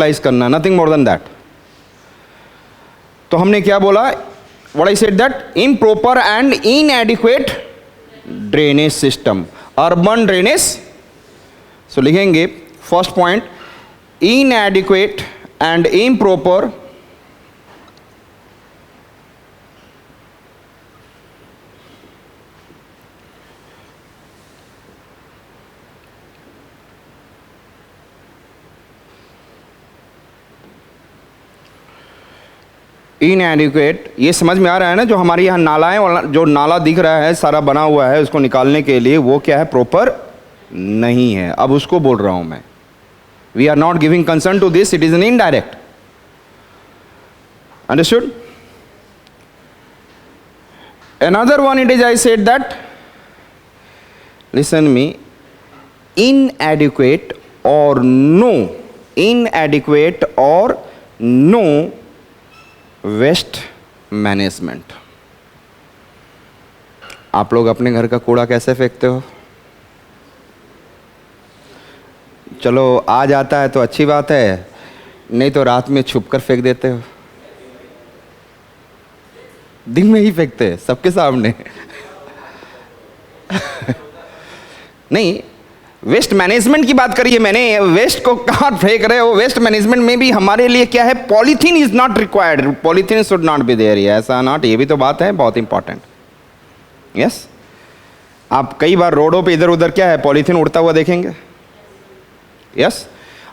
Utilise करना, nothing more than that. तो हमने क्या बोला, what I said that improper and inadequate drainage system, urban drainage. So लिखेंगे first point, inadequate and improper inadequate. ये समझ में आ रहा है ना, जो हमारी यहाँ नाला है और जो नाला दिख रहा है सारा बना हुआ है, उसको निकालने के लिए वो क्या है, प्रॉपर नहीं है। अब उसको बोल रहा हूं मैं, we are not giving concern to this, it is an indirect. Understood? Another one it is, I said that, listen me, inadequate or no, inadequate or no waste management. आप लोग अपने घर का कूड़ा कैसे फेंकते हो? चलो आ जाता है तो अच्छी बात है, नहीं तो रात में छुप कर फेंक देते हो, दिन में ही फेंकते हैं सबके सामने। नहीं, वेस्ट मैनेजमेंट की बात करिए मैंने, वेस्ट को कहाँ फेंक रहे हो? वेस्ट मैनेजमेंट में भी हमारे लिए क्या है, polythene is not required, polythene should not be there, ऐसा नॉट, ये भी तो बात है बहुत इंपॉर्टेंट। यस, आप कई बार रोडों पे इधर उधर क्या है, पॉलीथीन उड़ता हुआ देखेंगे। यस,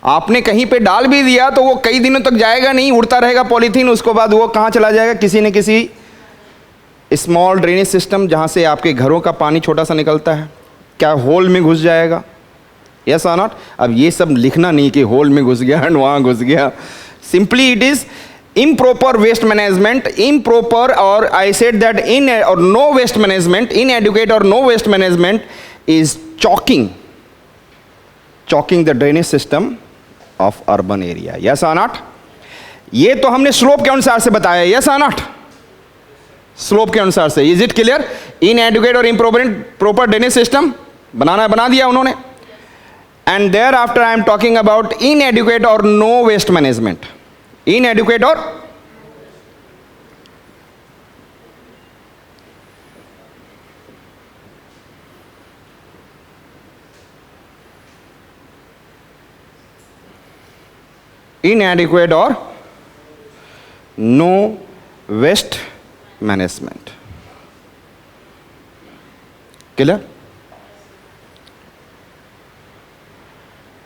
आपने कहीं पे डाल भी दिया तो वो कई दिनों तक जाएगा नहीं, उड़ता रहेगा पॉलीथीन, उसके बाद वो कहाँ चला जाएगा, किसी न किसी स्मॉल ड्रेनेज सिस्टम जहाँ से आपके घरों का पानी छोटा सा निकलता है, क्या होल में घुस जाएगा। यस और नॉट? अब ये सब लिखना नहीं कि होल में घुस गया एंड वहाँ घुस गया, simply it is improper waste management, improper, or I said that in or no waste management, inadequate or no waste management is choking the drainage system of urban area. Yes or not? ये तो हमने slope के अनुसार से बताया, yes or not? Slope के अनुसार से, इज इट क्लियर? इनएडुकेट और इम्प्रॉपर ड्रेनेज सिस्टम बना दिया उन्होंने। And there after I am talking about inadequate और नो वेस्ट मैनेजमेंट। इनएडुकेट और inadequate or no waste management. Clear?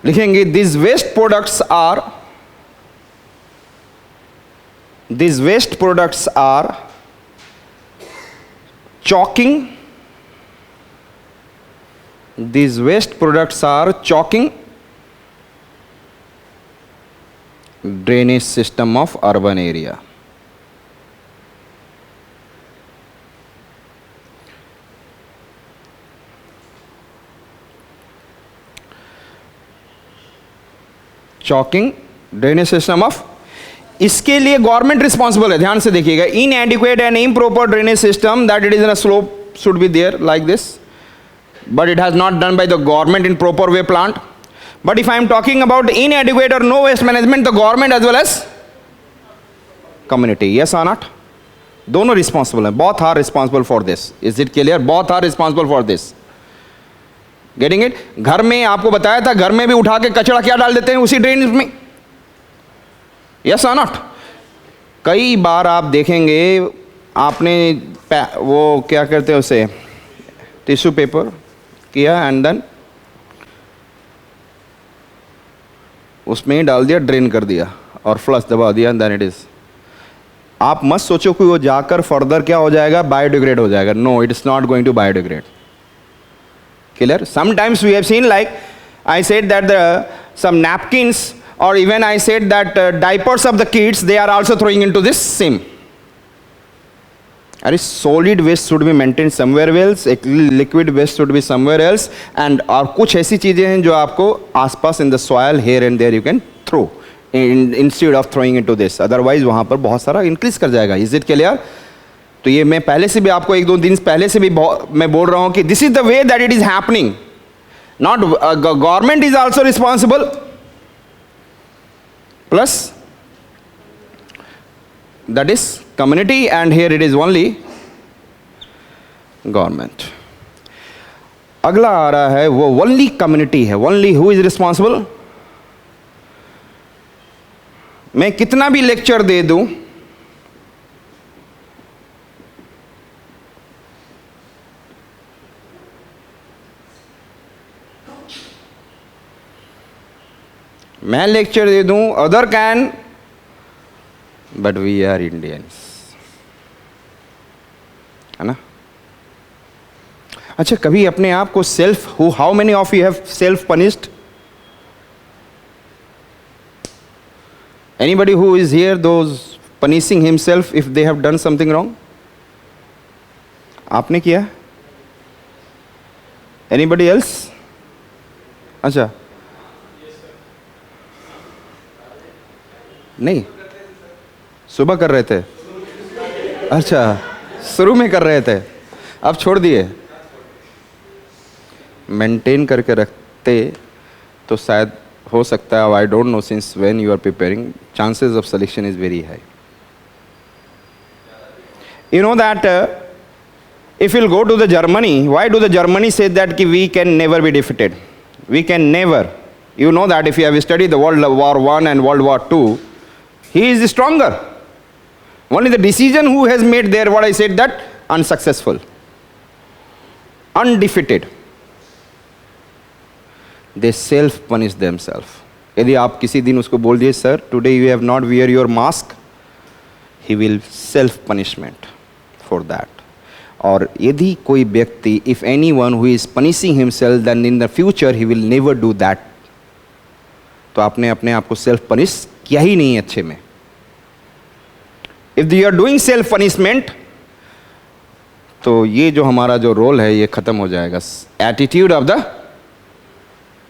लिखेंगे these waste products are choking. These waste products are choking drainage system of urban area. Choking drainage system of, इसके लिए government responsible है, ध्यान से देखिएगा। Inadequate and improper drainage system that it is in a slope should be there like this, but it has not done by the government in proper way plant. But if I am talking about inadequate or no waste management, the government as well as community, yes or not? दोनों responsible हैं, both are responsible for this. Is it clear? Both are responsible for this. Getting it? घर में आपको बताया था, घर में भी उठा के कचरा क्या डाल देते हैं उसी ड्रेन में, yes or not? कई बार आप देखेंगे, आपने वो क्या करते हैं उसे, टिश्यू पेपर किया एंड देन उसमें ही डाल दिया, ड्रेन कर दिया और फ्लश दबा दिया, देन इट इज, आप मत सोचो कि वो जाकर फर्दर क्या हो जाएगा, बायोडिग्रेड हो जाएगा। No, it is not going to biodegrade. Clear? Sometimes we have seen, like I said that the some napkins or even I said that diapers of the kids, they are also throwing into this same. अरे solid waste should be maintained somewhere else, एक liquid waste should be somewhere else, and और कुछ ऐसी चीज़ें हैं जो आपको आसपास in the soil here and there you can throw instead of throwing into this, otherwise वहाँ पर बहुत सारा increase कर जाएगा। Is it clear? तो ये मैं पहले से भी आपको एक दो दिन पहले से भी मैं बोल रहा हूँ कि this is the way that it is happening. Not government is also responsible. plus that is community, and here it is only government. अगला आ रहा है वो only community है, only who is responsible. मैं कितना भी लेक्चर दे दूं, मैं लेक्चर दे दूं, other can, but we are Indians, है ना? अच्छा, कभी अपने आप को self, how many of you have self punished? Anybody who is here, those punishing himself if they have done something wrong? आपने किया? Anybody else? अच्छा, नहीं, सुबह कर रहे थे। अच्छा, शुरू में कर रहे थे, अब छोड़ दिए। मेंटेन करके रखते तो शायद हो सकता है, I don't know, since when you are preparing chances of selection is very high. You know that if you'll go to the Germany, why do the Germany say that we can never be defeated? We can never. You know that if you have studied the World War I and World War II, he is stronger. Only the decision who has made there, what I said, that unsuccessful, undefeated. They self-punish themselves. यदि आप किसी दिन उसको बोल दिए, sir today you have not wear your mask, he will self-punishment for that. और यदि कोई व्यक्ति, if anyone who is punishing himself, then in the future he will never do that. तो आपने अपने आप को सेल्फ पनिश किया ही नहीं अच्छे में. If you are doing self punishment, तो ये जो हमारा जो रोल है ये खत्म हो जाएगा. Attitude of the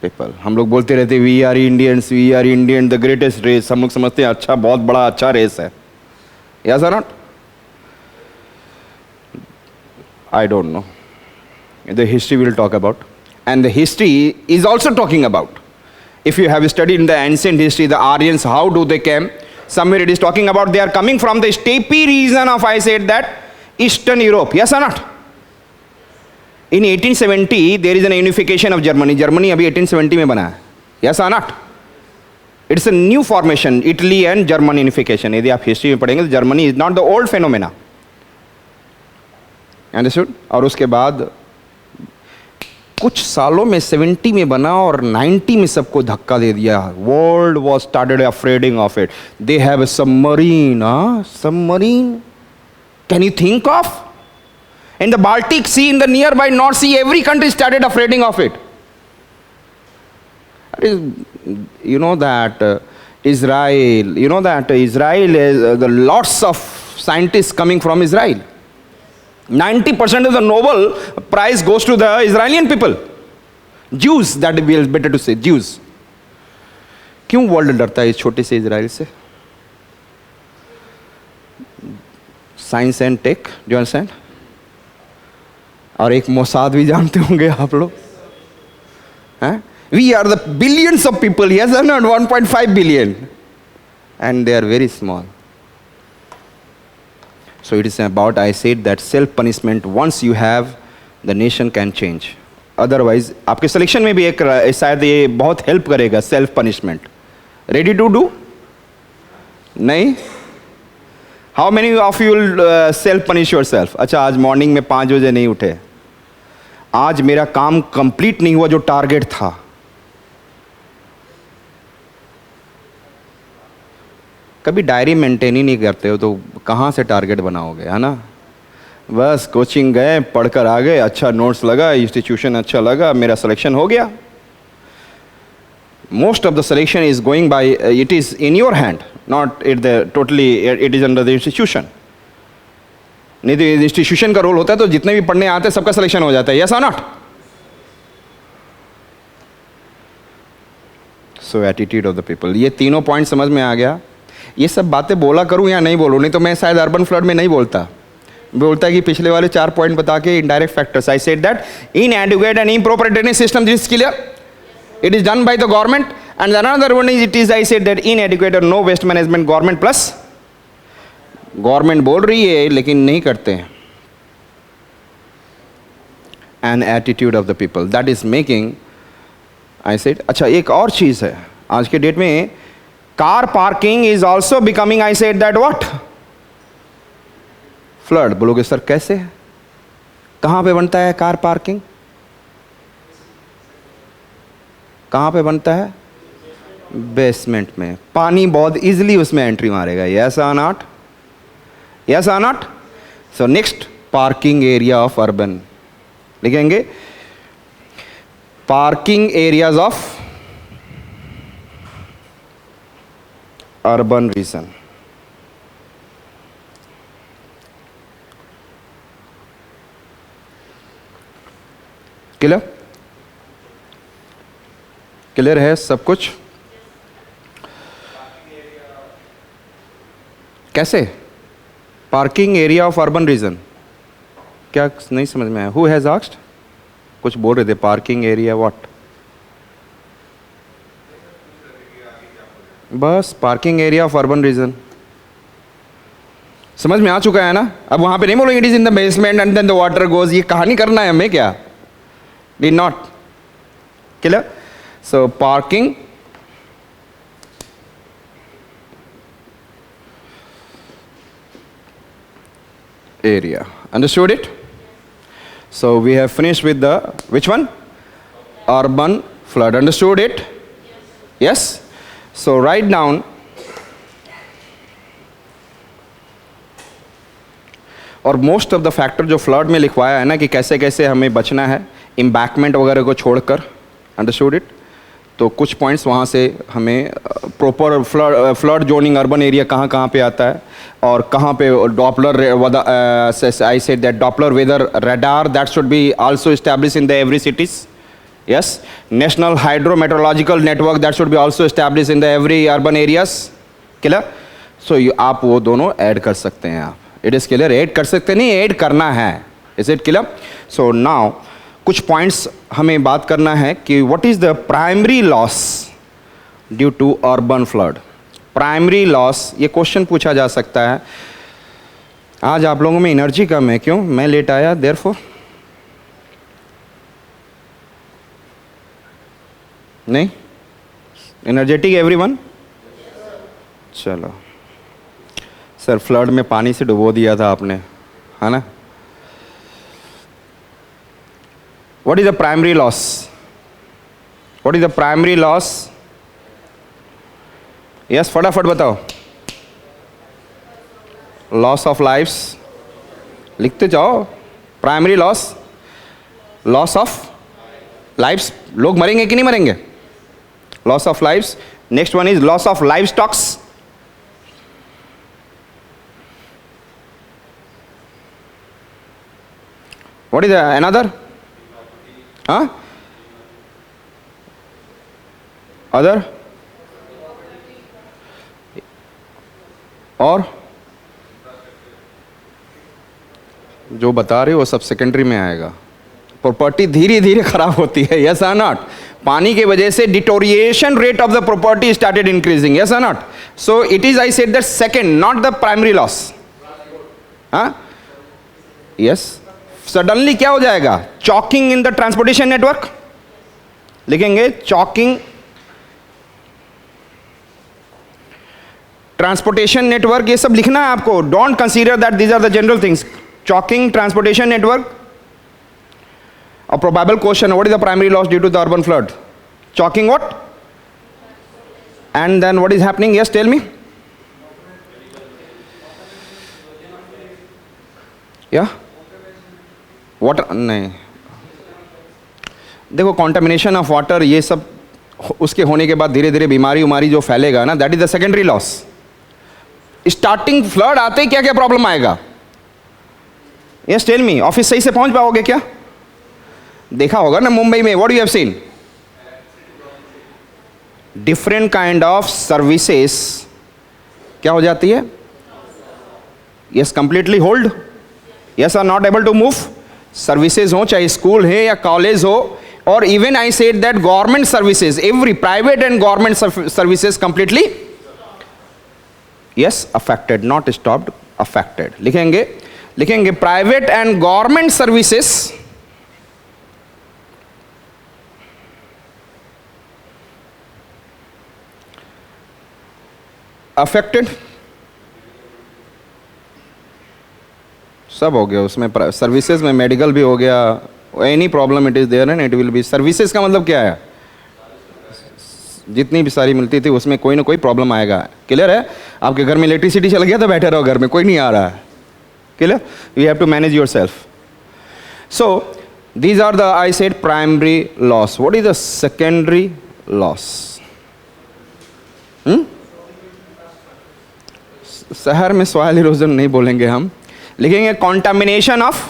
people. हम लोग बोलते रहते we are Indians, we are Indian, the greatest race. हम लोग समझते हैं अच्छा, बहुत बड़ा अच्छा रेस है. Yes or not? I don't know. The history we'll talk about. And the history is also talking about. If you have studied in the ancient history, the Aryans, how do they came? Somewhere it is talking about they are coming from the steppe region of, I said that, Eastern Europe. Yes or not? In 1870, there is an unification of Germany. Germany अभी 1870 में बना है. Yes or not? It's a new formation, Italy and German unification. यदि आप history में पढ़ेंगे तो Germany is not the old phenomena. Understood? और उसके बाद कुछ सालों में 70 में बना और 90 में सबको धक्का दे दिया. World was started afraiding of it. They have a submarine. Submarine, can you think of? In the Baltic Sea, in the nearby North Sea, every country started afraiding of it. You know that Israel, you know that Israel is the lots of scientists coming from Israel. 90% of the Nobel Prize goes to the Israeli people. Jews, that would be better to say, Jews. क्यों world डरता है इस छोटे से Israel से? Science and tech, do you understand? और एक Mossad भी जानते होंगे आप लोग, हैं? We are the billions of people, yes or not? 1.5 billion. And they are very small. So it is about, I said that self-punishment, once you have, the nation can change. Otherwise, आपके selection में भी एक शायद ये बहुत help करेगा, self punishment. Ready to do? नहीं? How many of you will self punish yourself? अच्छा, आज मॉर्निंग में 5 बजे नहीं उठे, आज मेरा काम कंप्लीट नहीं हुआ जो टारगेट था. कभी डायरी मेंटेन ही नहीं करते हो तो कहाँ से टारगेट बनाओगे, है ना? बस कोचिंग गए, पढ़कर आ गए, अच्छा नोट्स लगा, इंस्टीट्यूशन अच्छा लगा, मेरा सिलेक्शन हो गया. Most of the selection is going by, it is in your hand, not it the totally, it is under the institution. नहीं तो इंस्टीट्यूशन का रोल होता है तो जितने भी पढ़ने आते हैं सबका सिलेक्शन हो जाता है. यस और not? So attitude of the people. ये तीनों पॉइंट समझ में आ गया? ये सब बातें बोला करूं या नहीं बोलूं? नहीं तो मैं शायद अर्बन फ्लड में नहीं बोलता है कि पिछले वाले 4 पॉइंट बता के indirect factors. I said that inadequate and improper drainage system is clear. It is done by the government And another one is, it is, I said that inadequate or no waste management, government plus, government बोल रही है लेकिन नहीं करते हैं. An attitude of the people that is making, I said, अच्छा एक और चीज़ है आज के डेट में, car parking is also becoming, I said that what, flood. बोलोगे सर कैसे, कहाँ पे बनता है कार पार्किंग, कहाँ पे बनता है, बेसमेंट में. पानी बहुत इजीली उसमें एंट्री मारेगा. यस और नॉट, यस और not. So next, parking area of urban लिखेंगे, parking areas of urban region. Clear, clear है सब कुछ. कैसे parking area of urban region, क्या नहीं समझ में आया. हु हैज आस्क्ड, कुछ बोल रहे थे पार्किंग एरिया व्हाट. बस parking area of urban region समझ में आ चुका है ना. अब वहां पे नहीं बोलोगे it is in the basement and then the water goes, ये कहानी करना है हमें क्या, D not. Clear. So parking area, understood it. So we have finished with the which one, urban flood. Understood it? Yes. So write down, और most of the factor जो flood में लिखवाया है ना कि कैसे कैसे हमें बचना है इम्बैकमेंट वगैरह को छोड़कर. Understood it. तो कुछ पॉइंट्स वहाँ से हमें proper flood zoning urban area कहाँ कहाँ पे आता है और कहाँ पे Doppler, I said that Doppler weather radar that should be also establish in the every cities. Yes. National hydrometeorological network that should be also establish in the every urban areas. Clear. So आप वो दोनों add कर सकते हैं. आप it is clear, add कर सकते नहीं, ऐड करना है. Is it clear. So now कुछ पॉइंट्स हमें बात करना है कि what is the primary loss due to urban flood. Primary loss, ये क्वेश्चन पूछा जा सकता है. आज आप लोगों में एनर्जी कम है, क्यों, मैं लेट आया देयरफॉर. नहीं, एनर्जेटिक एवरीवन. चलो सर, फ्लड में पानी से डुबो दिया था आपने, है ना. What is the primary loss? What is the primary loss? Yes, फटाफट बताओ. Loss of lives. लिखते जाओ. Primary loss. Loss of lives. लोग मरेंगे कि नहीं मरेंगे? Loss of lives. Next one is loss of livestock. What is the another? हाँ, अदर, और जो बता रहे हो वो सब सेकेंडरी में आएगा. प्रॉपर्टी धीरे धीरे खराब होती है. यस और नॉट. पानी की वजह से deterioration rate of the property started increasing. Yes और not. So it is, I said that second, not the primary loss. हाँ, यस. सडनली क्या हो जाएगा, choking in the transportation network लिखेंगे. चॉकिंग ट्रांसपोर्टेशन नेटवर्क, ये सब लिखना है आपको. Don't consider that these are the general things. Choking transportation network. और probable question, what is the primary loss due to the urban flood. Choking what, and then what is happening. Yes, tell me. या water, नहीं, देखो contamination of water, ये सब उसके होने के बाद धीरे धीरे बीमारी उमारी जो फैलेगा ना, that is the secondary loss. Starting flood आते ही क्या क्या प्रॉब्लम आएगा. यस, टेल मी. ऑफिस सही से पहुंच पाओगे क्या? देखा होगा ना मुंबई में, what you have seen, different kind of services क्या हो जाती है. Yes, completely hold. Yes, are not able to move. Services हो, चाहे स्कूल है या कॉलेज हो, or even I said that government services, every private and government services completely, yes, affected, not stopped, affected. लिखेंगे private and government services affected. सब हो गया उसमें, सर्विसेज में मेडिकल भी हो गया, any problem it is there and it will be, services का मतलब क्या है, जितनी भी सारी मिलती थी उसमें कोई ना कोई प्रॉब्लम आएगा। क्लियर है? आपके घर में इलेक्ट्रिसिटी चल गया तो बैठे रहो घर में, कोई नहीं आ रहा है। Clear? You have to manage yourself. So these are the I said primary loss. What is the secondary loss? शहर में सॉइल इरोजन नहीं बोलेंगे हम, लिखेंगे contamination of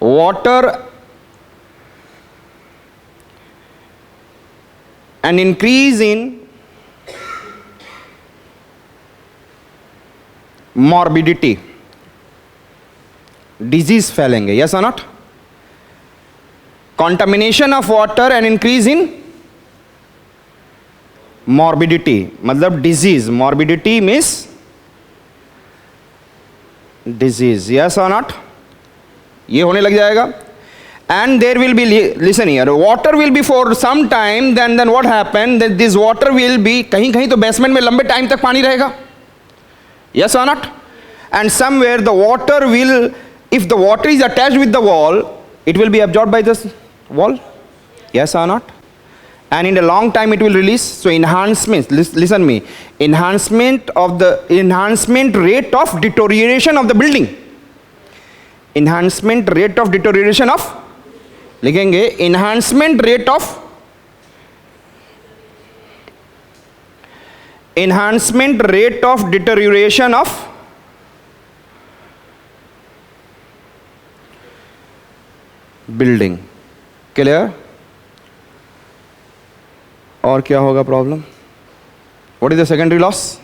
water and increase in morbidity, disease फैलेंगे। यस और not? Contamination of water and increase in morbidity मतलब disease, morbidity means disease. Yes और नॉट? ये होने लग जाएगा। And there will be, listen here, water will be for some time, then what happen, that this water will be, कहीं कहीं तो basement में लंबे टाइम तक पानी रहेगा। यस और not? And somewhere the water will, if the water is attached with the wall, it will B absorbed by this wall. Yes or not? And in a long time it will release. So enhancement, listen me, enhancement rate of deterioration of the building, enhancement rate of deterioration of, लिखेंगे enhancement rate of deterioration of building. Clear? और क्या होगा problem? What is the secondary loss?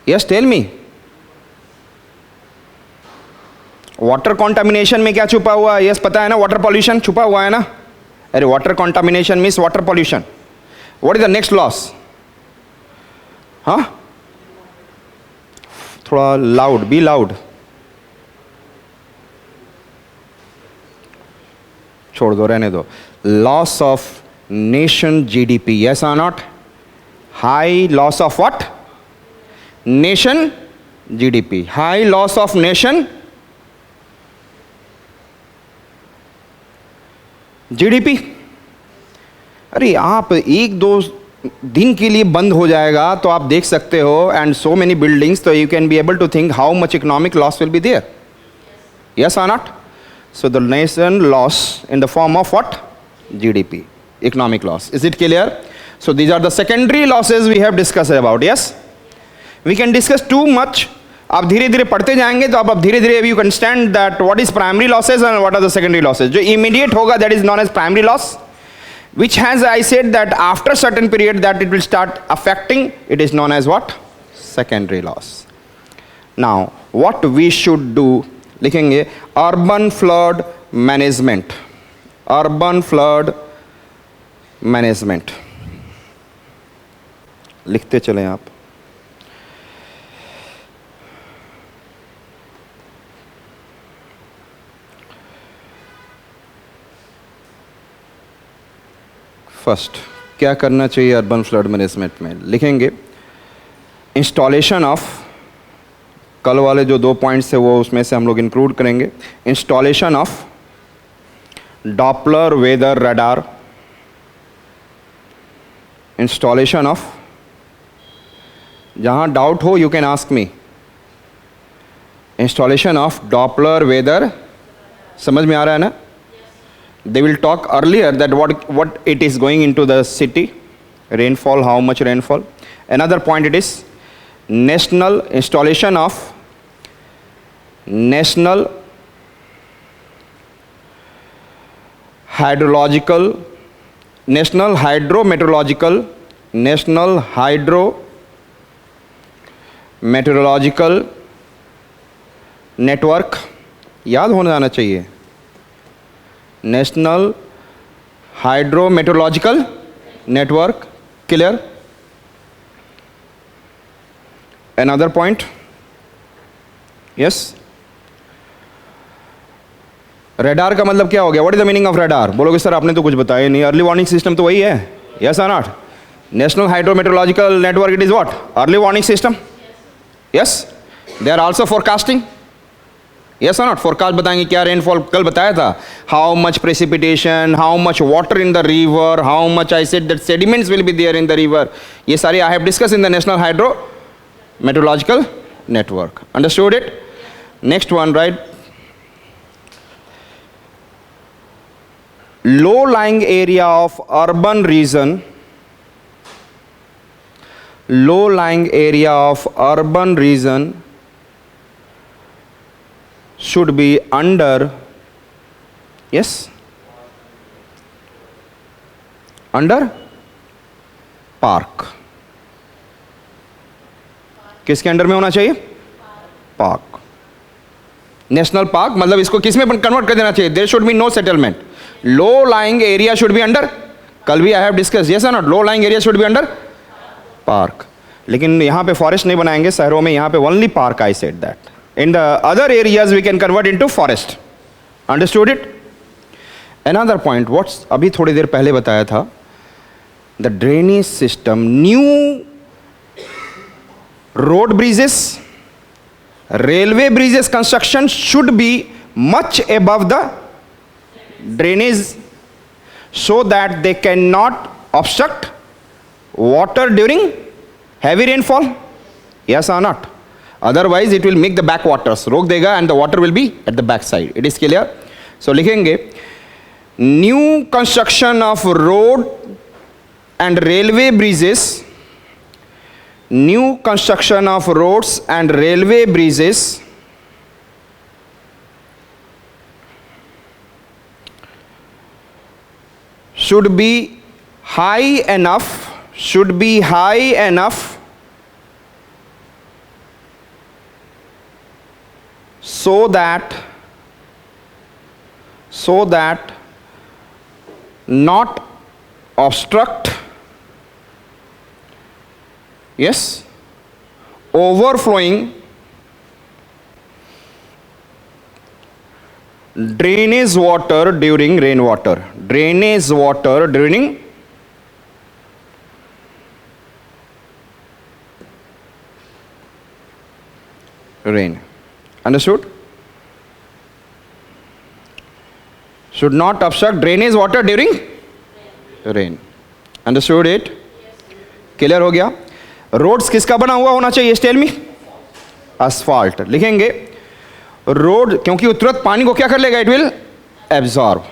Yes, tell me. Water contamination में क्या छुपा हुआ है? Yes, पता है ना, वाटर पॉल्यूशन छुपा हुआ है ना। अरे water contamination means water pollution. What is the next loss? हाँ, थोड़ा लाउड, बी लाउड, छोड़ दो, रहने दो। Loss of nation GDP. Yes or not? High loss of what? Nation GDP. High loss of nation GDP. अरे आप एक दो दिन के लिए बंद हो जाएगा तो आप देख सकते हो, एंड सो मेनी बिल्डिंग्स, तो you can be able to think how much economic loss will be there. Yes or not? So the nation loss in the form of what? GDP. Economic loss. Is it clear? So these are the secondary losses we have discussed about. Yes, we can discuss too much. आप धीरे धीरे पढ़ते जाएंगे तो आप धीरे धीरे you understand that what is primary losses and what are the secondary losses. जो immediate होगा that is known as primary loss, which has, I said that after certain period that it will start affecting, it is known as what? Secondary loss. Now what we should do, लिखेंगे urban flood management. Urban flood management लिखते चलें आप। First क्या करना चाहिए urban flood management में? लिखेंगे installation of, कल वाले जो 2 पॉइंट्स थे वो उसमें से हम लोग इंक्लूड करेंगे। Installation of Doppler weather radar, installation of, जहाँ डाउट हो you can ask me, installation of Doppler weather, समझ में आ रहा है ना? They will talk earlier that what it is going into the city, rainfall, how much rainfall. Another point it is national installation of national hydrological, national hydrometeorological, national hydrometeorological network, याद होने आना चाहिए। National hydrometeorological network. Clear? Another point? Yes. Radar का मतलब क्या हो गया? What is the meaning of radar? बोलोगे सर आपने तो कुछ बताया नहीं. अर्ली वार्निंग सिस्टम तो वही है. यस और not? National hydrometeorological network, it is what? Early warning system. Yes. They are also forecasting. Yes और नॉट? फोरकास्ट बताएंगे क्या रेनफॉल. कल बताया था how much precipitation, how much water in the river, how much I said that sediments will be there in the river. ये सारे I have discuss in the national hydrometeorological network. Understood it? Next one, right? Low lying area of urban region, low lying area of urban region should be under, yes, under park. किसके under में होना चाहिए? Park. National park मतलब इसको किस में convert कर देना चाहिए? There should be no settlement. Low lying area should be under. कल भी आई हैव डिस्कस. यस और not? Low lying area should be under park. लेकिन यहां पे फॉरेस्ट नहीं बनाएंगे शहरों में. यहां पे only park. I said that. In the other areas we can convert into forest. Understood it? Another point what's अभी थोड़ी देर पहले बताया था, the drainage system. New road bridges, railway bridges construction should be much above the drainage so that they cannot obstruct water during heavy rainfall. Yes or not? Otherwise it will make the backwaters, रोक देगा and the water will be at the back side. It is clear? So लिखेंगे new construction of road and railway bridges, new construction of roads and railway bridges should be high enough, so that not obstruct, yes, overflowing drainage water during rainwater. Drainage water during rain. Understood? Should not obstruct drainage water during rain. Understood it? Clear हो गया? Roads किसका बना हुआ होना चाहिए? Tell me. asphalt. लिखेंगे road, क्योंकि तुरंत पानी को क्या कर लेगा? It will absorb.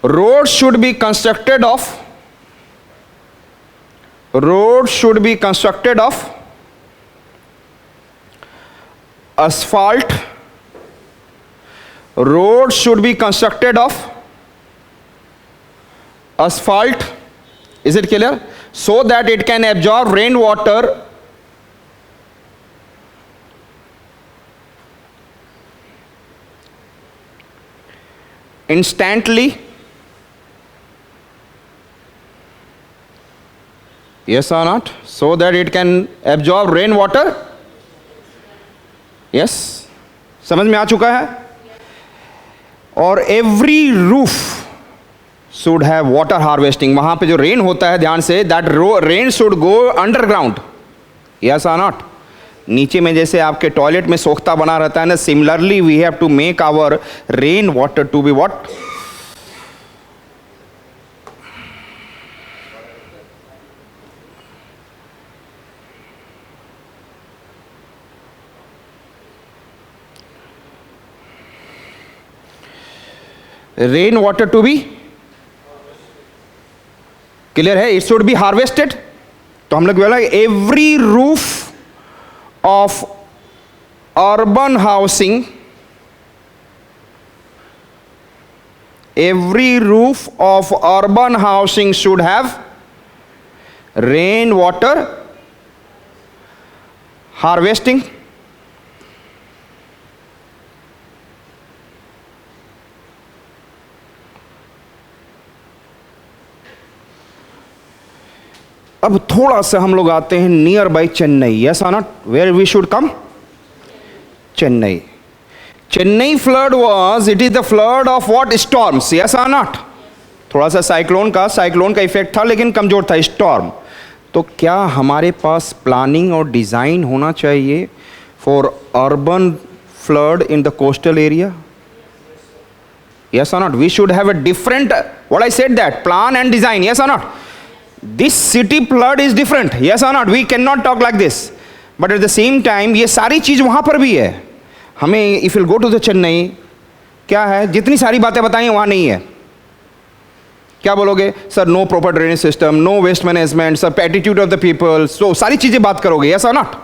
Road should be constructed of asphalt. Road should be constructed of asphalt. Is it clear? So that it can absorb rainwater instantly. Yes or not? So that it can absorb rainwater. Yes? समझ में आ चुका है? और every roof should have water harvesting. वहां पे जो rain होता है, ध्यान से, that rain should go underground. Yes और नॉट? नीचे में जैसे आपके टॉयलेट में सोखता बना रहता है ना, similarly we have to make our rain water to be what? Rain water to be clear है? It should be harvested. तो हम लोग बोला every roof of urban housing, every roof of urban housing should have rain water harvesting. अब थोड़ा सा हम लोग आते हैं नियर बाई चेन्नई, यस और not, where we should come, Chennai. Chennai flood was, it is the flood of what, storms, yes और not. थोड़ा सा साइक्लोन का इफेक्ट था लेकिन कमजोर था, स्टॉर्म. तो क्या हमारे पास प्लानिंग और डिजाइन होना चाहिए for urban flood in the coastal area? Yes or not? We should have a different, what I said that, plan and design, yes or not? This city flood is different, yes or not? We cannot talk like this. But at the same time, ये सारी चीज़ वहाँ पर भी है. हमें, if you go to the Chennai, क्या है, जितनी सारी बातें बताई वहाँ नहीं है. क्या बोलोगे sir? No proper drainage system, no waste management, sir attitude of the people, so सारी चीज़ें बात करोगे, यस और नॉट?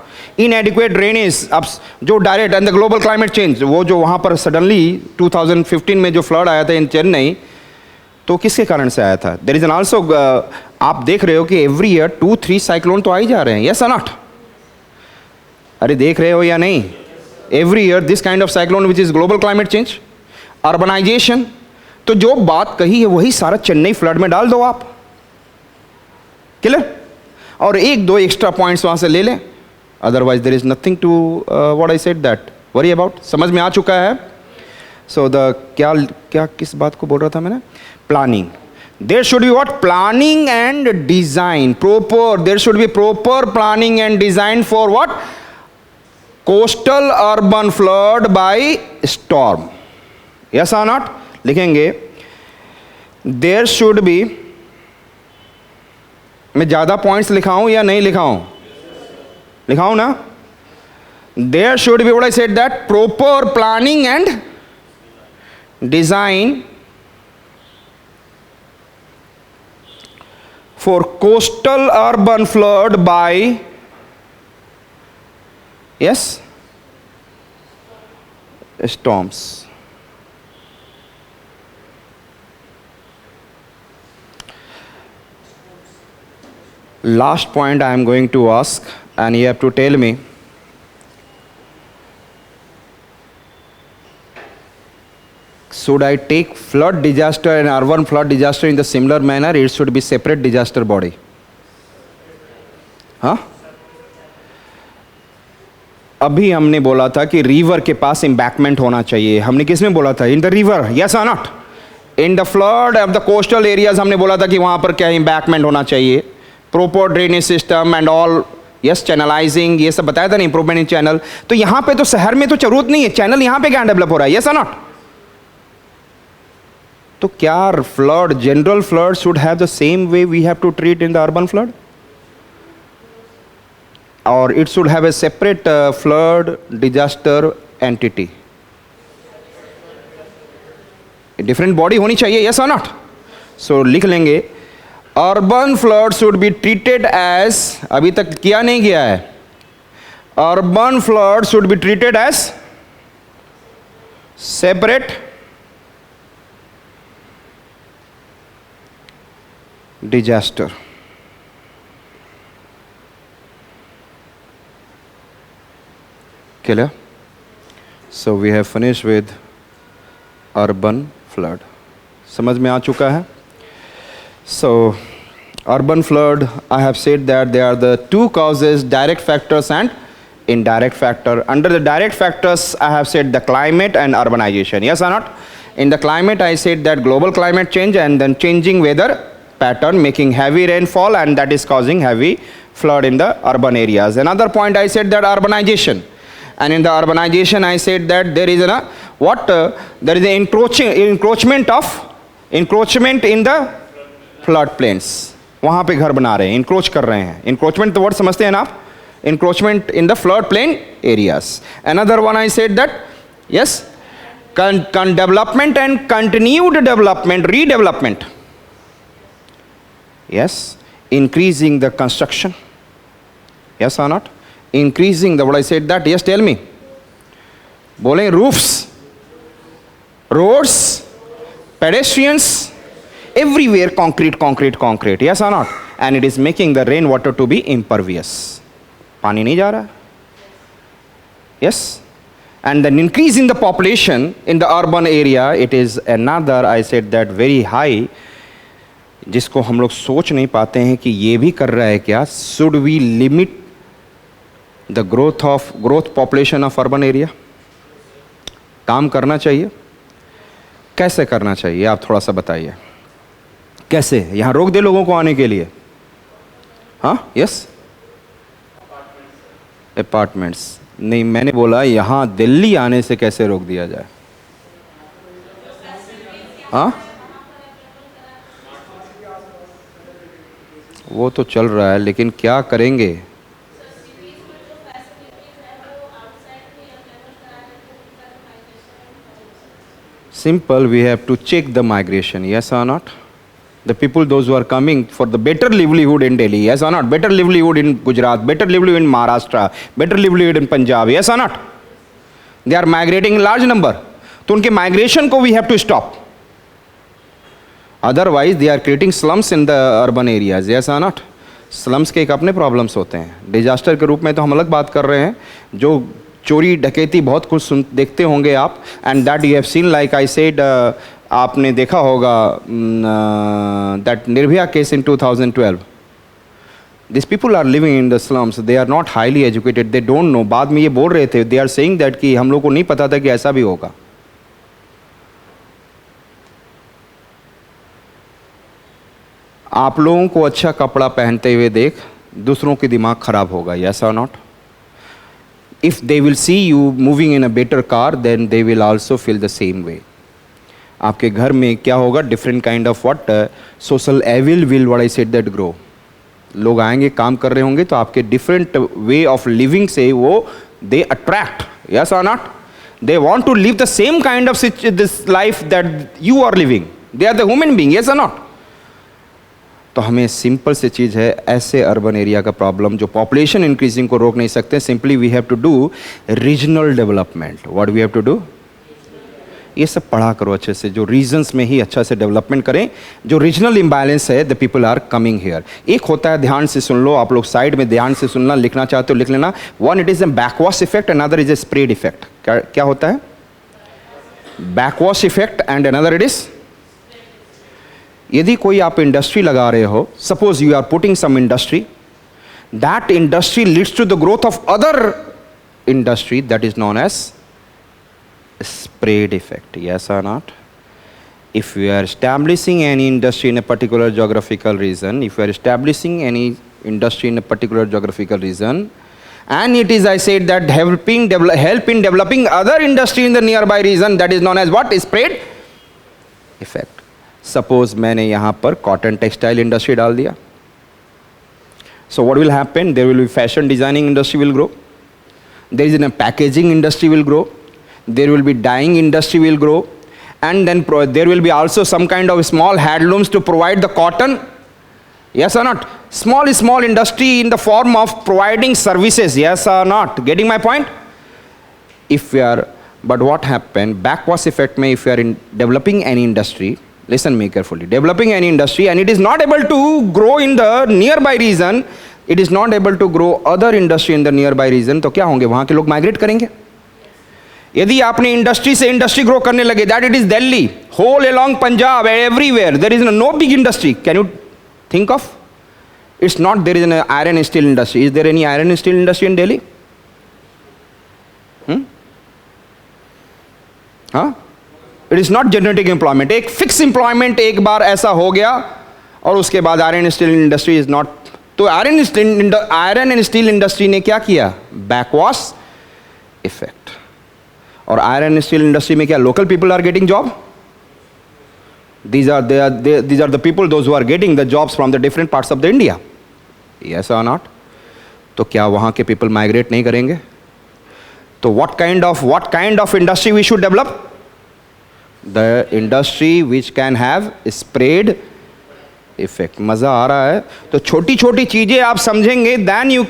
इनएडिक्वेट ड्रेनेज, अब जो direct and the global climate change, वो जो वहाँ पर सडनली 2015 में जो फ्लड आया था इन चेन्नई, तो किसके कारण से आया था? देयर इज एन आल्सो, आप देख रहे हो कि एवरी ईयर 2-3 साइक्लोन तो आ ही जा रहे हैं, यस और नॉट? अरे देख रहे हो या नहीं? Every year this kind of cyclone which is global climate change, urbanization. तो जो बात कही है वही सारा चेन्नई फ्लड में डाल दो आप, क्लियर? और 1-2 एक्स्ट्रा पॉइंट्स वहाँ से ले लें. Otherwise there is nothing to what I said that worry about. समझ में आ चुका है? So the क्या किस बात को बोल रहा था मैंने? Planning. There should be what? Planning and design. Proper. There should be proper planning and design for what? Coastal urban flood by storm. Yes or not? लिखेंगे. There should be. मैं ज़्यादा पॉइंट्स लिखाऊं या नहीं लिखाऊं? लिखाऊं ना? There should be, what I said that, proper planning and design for coastal urban flood by, yes, storms. Last point I am going to ask, and you have to tell me, should I take flood disaster and urban flood disaster in the similar manner? It should be separate disaster body. हाँ, अभी हमने बोला था कि river के पास embankment होना चाहिए. हमने किस में बोला था? इन द रिवर, यस और not? In the flood of the coastal areas हमने बोला था कि वहां पर क्या एम्बैंकमेंट होना चाहिए, proper drainage system and all, yes, channelising, ये सब बताया था ना, इंप्रूवमेंट इन चैनल. तो यहां पे तो शहर में तो जरूरत नहीं है, चैनल यहां पे क्या डेवलप हो रहा है, यस और नॉट? तो क्या flood, general flood should have the same way we have to treat in the urban flood, और it should have a separate flood disaster entity, different body होनी चाहिए, यस और नॉट? सो लिख लेंगे, urban flood should be treated as, अभी तक किया नहीं गया है, urban flood should be treated as separate disaster. Clear? So we have finished with urban flood. समझ में आ चुका है? So urban flood, I have said that there are the two causes, direct factors and indirect factor. Under the direct factors, I have said the climate and urbanization. Yes or not? In the climate, I said that global climate change and then changing weather pattern making heavy rainfall, and that is causing heavy flood in the urban areas. Another point I said that urbanization, and in the urbanization I said that there is there is an encroachment in the flood plains. वहाँ पे घर बना रहे हैं, encroach कर रहे हैं. Encroachment the word समझते हैं ना आप? Encroachment in the flood plain areas. Another one I said that, yes, development and continued development, redevelopment. Yes, increasing the construction, yes or not? Increasing the, what I said that, yes, tell me. बोलें roofs, roads, pedestrians, everywhere concrete, yes or not? And it is making the rainwater to be impervious. पानी नहीं जा रहा. Yes, and then increase in the population in the urban area, it is another, I said that, very high जिसको हम लोग सोच नहीं पाते हैं कि ये भी कर रहा है क्या. Should we limit the growth population of urban area. काम करना चाहिए. कैसे करना चाहिए आप थोड़ा सा बताइए. कैसे यहाँ रोक दे लोगों को आने के लिए. हाँ, यस, अपार्टमेंट्स नहीं, मैंने बोला यहाँ दिल्ली आने से कैसे रोक दिया जाए. हाँ, वो तो चल रहा है, लेकिन क्या करेंगे. Simple, we have to check the migration, yes or not? The people, those who are coming for the better livelihood in Delhi, yes or not? Better livelihood in Gujarat, better livelihood in Maharashtra, better livelihood in Punjab, yes or not? They are migrating in large number. तो उनके migration को we have to stop. Otherwise, they are creating slums in the urban areas, yes or not? Slums के एक अपने problems होते हैं. Disaster के रूप में तो हम अलग बात कर रहे हैं. जो चोरी डकैती बहुत कुछ देखते होंगे आप. And that you have seen, like I said, आपने देखा होगा that Nirbhaya case in 2012. This people are living in the slums, they are not highly educated, they don't know. बाद में ये बोल रहे थे, दे आर सेइंग दैट कि हम लोग को नहीं पता था कि ऐसा भी होगा. आप लोगों को अच्छा कपड़ा पहनते हुए देख दूसरों के दिमाग खराब होगा, यस और not. If they will see you moving in a better car, then they will also feel the same way. आपके घर में क्या होगा, different kind of what social evil will, what I said, that grow. लोग आएंगे, काम कर रहे होंगे, तो आपके different way of living से वो they attract, yes or not? They want to live the same kind of this life that you are living. They are the human being, yes or not? तो हमें simple से चीज़ है, ऐसे urban area का problem जो population increasing को रोक नहीं सकते. Simply we have to do regional development. What we have to do, ये सब पढ़ा करो अच्छे से. जो रीजन्स में ही अच्छा से डेवलपमेंट करें. जो रीजनल इम्बैलेंस है, the people are coming here. एक होता है, ध्यान से सुन लो आप लोग, साइड में ध्यान से सुनना, लिखना चाहते हो लिख लेना. One, it is a backwash effect, another is a spread effect. क्या होता है backwash effect and another it is. यदि कोई आप इंडस्ट्री लगा रहे हो, suppose you are putting some industry, that industry leads to the growth of other industry, that is known as spread effect, yes or not? If you are establishing any industry in a particular geographical region, if you are establishing any industry in a particular geographical region, and it is, I said, that help in developing other industry in the nearby region, that is known as what? Spread effect. Suppose मैंने यहाँ पर cotton textile industry डाल दिया, so what will happen? There will be fashion designing industry will grow, there is a packaging industry will grow, there will be dyeing industry will grow, and then there will be also some kind of small handlooms to provide the cotton, yes or not? Small industry in the form of providing services, yes or not? Getting my point? If we are, but what happened, backwash effect may, if you are in developing any industry, listen me carefully, developing any industry and it is not able to grow in the nearby region, it is not able to grow other industry in the nearby region, तो क्या होंगे, वहाँ के लोग migrate करेंगे. यदि आपने industry से इंडस्ट्री ग्रो करने लगे, that it is Delhi, whole along Punjab, everywhere there is no big industry. Can you think of, it's not there is an iron steel industry. Is there any iron steel industry in Delhi? हाँ, it is not generating employment. एक fix employment एक बार ऐसा हो गया और उसके बाद iron steel industry is not. तो आयरन एंड स्टील इंडस्ट्री ने क्या किया, बैकवॉश इफेक्ट. और आयरन स्टील इंडस्ट्री में क्या local people are getting job? these are the people those who are getting the jobs from the different parts of the India, yes or not? तो क्या वहाँ के people migrate नहीं करेंगे? तो what kind of industry we should develop? The industry which can have spread effect. मज़ा आ रहा है? तो छोटी छोटी चीज़ें आप समझेंगे, then you